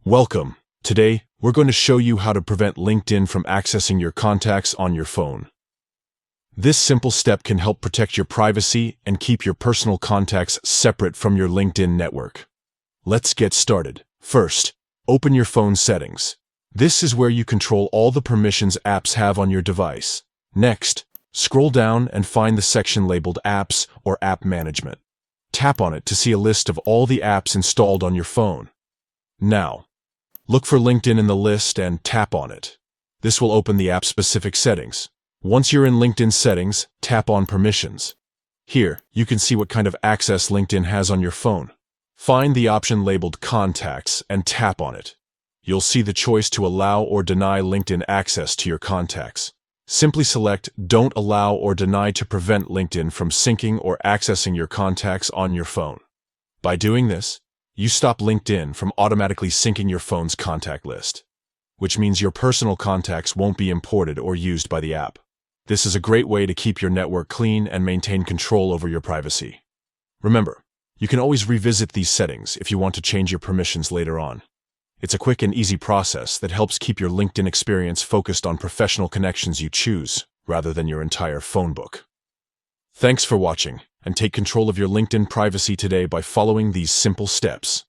Welcome. Today, we're going to show you how to prevent LinkedIn from accessing your contacts on your phone. This simple step can help protect your privacy and keep your personal contacts separate from your LinkedIn network. Let's get started. First, open your phone settings. This is where you control all the permissions apps have on your device. Next, scroll down and find the section labeled Apps or App Management. Tap on it to see a list of all the apps installed on your phone. Now, look for LinkedIn in the list and tap on it. This will open the app-specific settings. Once you're in LinkedIn settings, tap on Permissions. Here, you can see what kind of access LinkedIn has on your phone. Find the option labeled Contacts and tap on it. You'll see the choice to allow or deny LinkedIn access to your contacts. Simply select Don't Allow or Deny to prevent LinkedIn from syncing or accessing your contacts on your phone. By doing this, you stop LinkedIn from automatically syncing your phone's contact list, which means your personal contacts won't be imported or used by the app. This is a great way to keep your network clean and maintain control over your privacy. Remember, you can always revisit these settings if you want to change your permissions later on. It's a quick and easy process that helps keep your LinkedIn experience focused on professional connections you choose, rather than your entire phone book. Thanks for watching, and take control of your LinkedIn privacy today by following these simple steps.